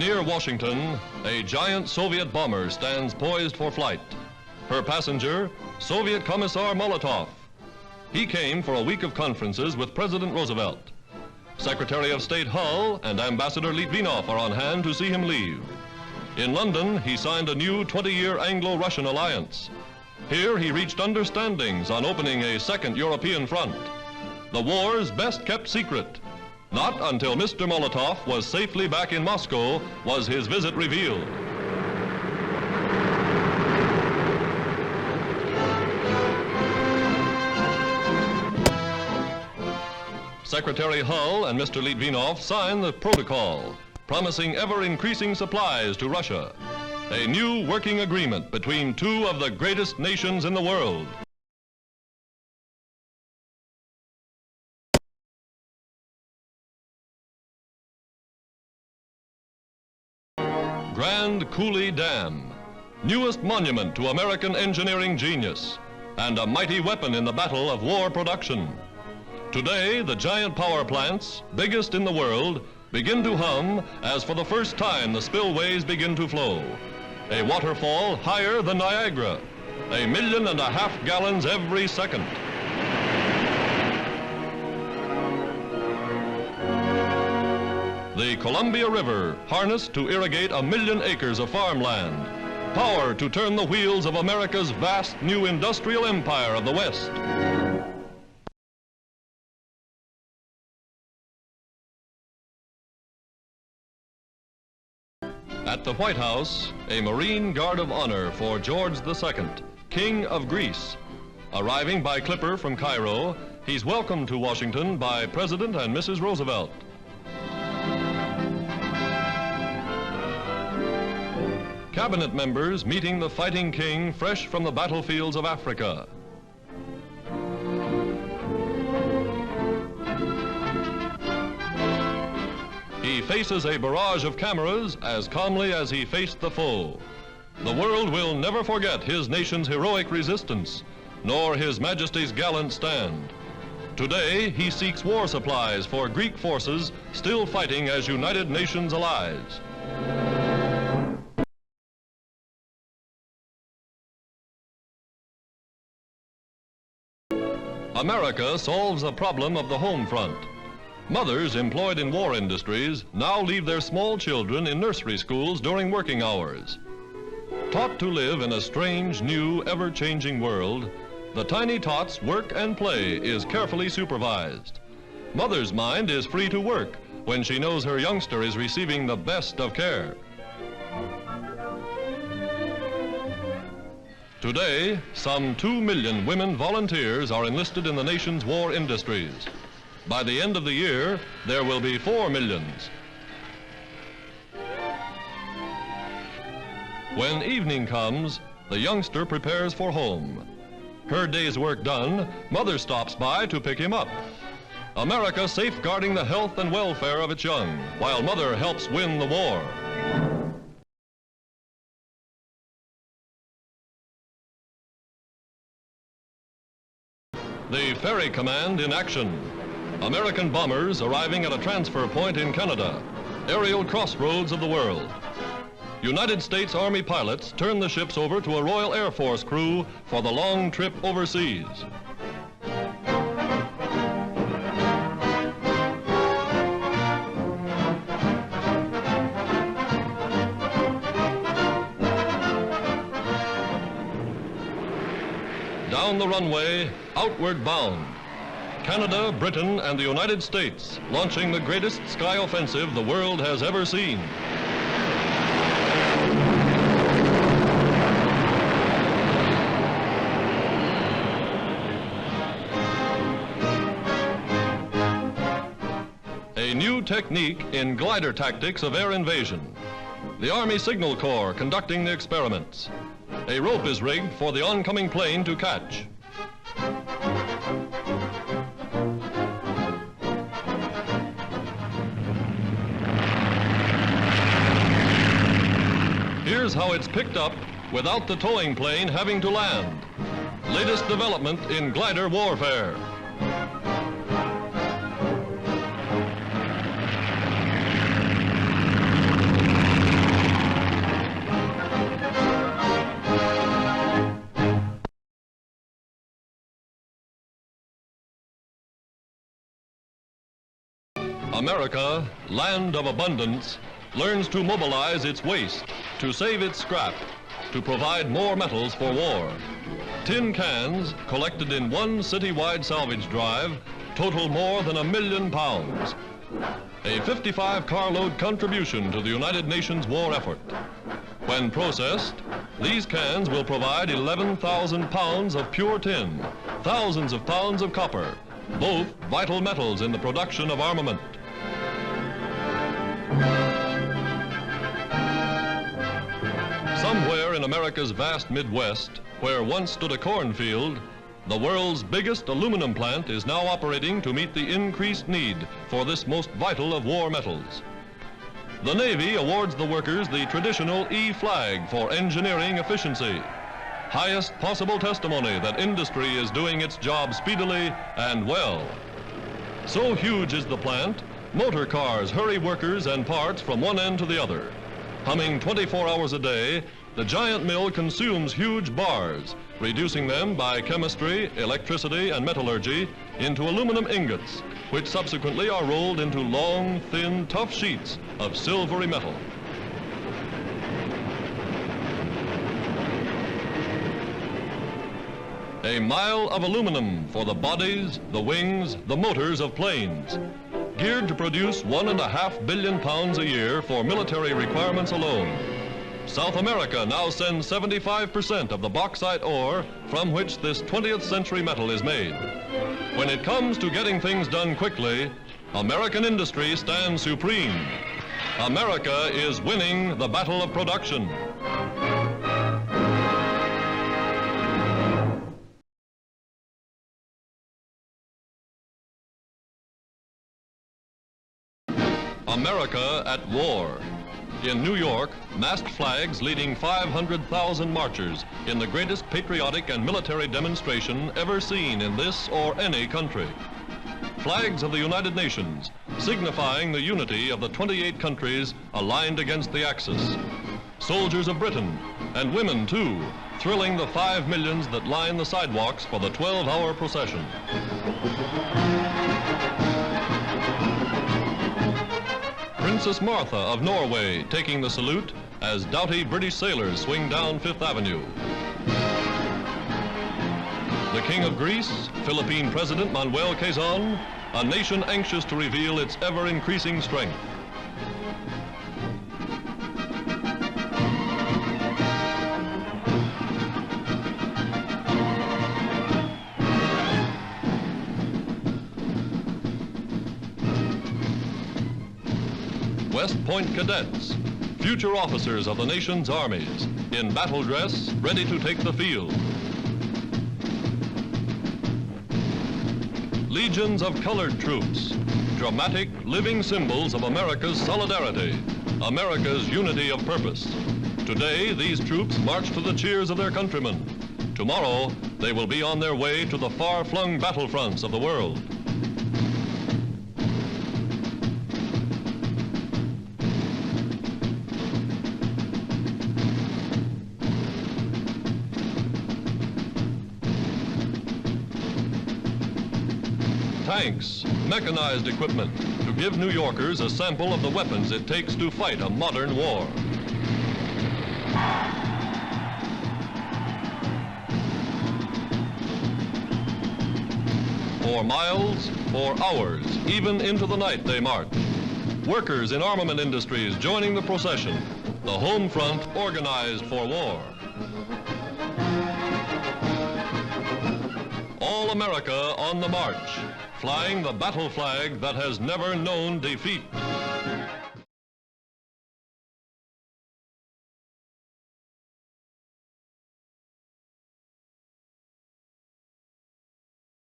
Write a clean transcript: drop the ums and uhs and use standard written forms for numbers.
Near Washington, a giant Soviet bomber stands poised for flight. Her passenger, Soviet Commissar Molotov. He came for a week of conferences with President Roosevelt. Secretary of State Hull and Ambassador Litvinov are on hand to see him leave. In London, he signed a new 20-year Anglo-Russian alliance. Here, he reached understandings on opening a second European front. The war's best-kept secret. Not until Mr. Molotov was safely back in Moscow was his visit revealed. Secretary Hull and Mr. Litvinov signed the protocol, promising ever-increasing supplies to Russia. A new working agreement between two of the greatest nations in the world. Grand Coulee Dam, newest monument to American engineering genius, and a mighty weapon in the battle of war production. Today, the giant power plants, biggest in the world, begin to hum as for the first time the spillways begin to flow. A waterfall higher than Niagara, 1.5 million gallons every second. The Columbia River, harnessed to irrigate 1 million acres of farmland. Power to turn the wheels of America's vast new industrial empire of the West. At the White House, a Marine Guard of Honor for George II, King of Greece. Arriving by clipper from Cairo, he's welcomed to Washington by President and Mrs. Roosevelt. Cabinet members meeting the fighting king fresh from the battlefields of Africa. He faces a barrage of cameras as calmly as he faced the foe. The world will never forget his nation's heroic resistance, nor His Majesty's gallant stand. Today, he seeks war supplies for Greek forces still fighting as United Nations allies. America solves the problem of the home front. Mothers employed in war industries now leave their small children in nursery schools during working hours. Taught to live in a strange, new, ever-changing world, the tiny tots' work and play is carefully supervised. Mother's mind is free to work when she knows her youngster is receiving the best of care. Today, some 2 million women volunteers are enlisted in the nation's war industries. By the end of the year, there will be 4 million. When evening comes, the youngster prepares for home. Her day's work done, mother stops by to pick him up. America safeguarding the health and welfare of its young, while mother helps win the war. The Ferry Command in action. American bombers arriving at a transfer point in Canada, aerial crossroads of the world. United States Army pilots turn the ships over to a Royal Air Force crew for the long trip overseas. Down the runway, outward bound. Canada, Britain, and the United States launching the greatest sky offensive the world has ever seen. A new technique in glider tactics of air invasion. The Army Signal Corps conducting the experiments. A rope is rigged for the oncoming plane to catch. Here's how it's picked up without the towing plane having to land. Latest development in glider warfare. America, land of abundance, learns to mobilize its waste, to save its scrap, to provide more metals for war. Tin cans, collected in one city-wide salvage drive, total more than 1 million pounds. A 55 carload contribution to the United Nations war effort. When processed, these cans will provide 11,000 pounds of pure tin, thousands of pounds of copper, both vital metals in the production of armament. Somewhere in America's vast Midwest, where once stood a cornfield, the world's biggest aluminum plant is now operating to meet the increased need for this most vital of war metals. The Navy awards the workers the traditional E flag for engineering efficiency. Highest possible testimony that industry is doing its job speedily and well. So huge is the plant, motor cars hurry workers and parts from one end to the other. Humming 24 hours a day, the giant mill consumes huge bars, reducing them by chemistry, electricity, and metallurgy into aluminum ingots, which subsequently are rolled into long, thin, tough sheets of silvery metal. A mile of aluminum for the bodies, the wings, the motors of planes, geared to produce 1.5 billion pounds a year for military requirements alone. South America now sends 75% of the bauxite ore from which this 20th century metal is made. When it comes to getting things done quickly, American industry stands supreme. America is winning the battle of production. America at war. In New York, masked flags leading 500,000 marchers in the greatest patriotic and military demonstration ever seen in this or any country. Flags of the United Nations, signifying the unity of the 28 countries aligned against the Axis. Soldiers of Britain, and women too, thrilling the 5 millions that line the sidewalks for the 12-hour procession. Princess Martha of Norway taking the salute as doughty British sailors swing down Fifth Avenue. The King of Greece, Philippine President Manuel Quezon, a nation anxious to reveal its ever-increasing strength. West Point cadets, future officers of the nation's armies, in battle dress, ready to take the field. Legions of colored troops, dramatic, living symbols of America's solidarity, America's unity of purpose. Today, these troops march to the cheers of their countrymen. Tomorrow, they will be on their way to the far-flung battlefronts of the world. Tanks, mechanized equipment, to give New Yorkers a sample of the weapons it takes to fight a modern war. For miles, for hours, even into the night they march. Workers in armament industries joining the procession, the home front organized for war. All America on the march, flying the battle flag that has never known defeat.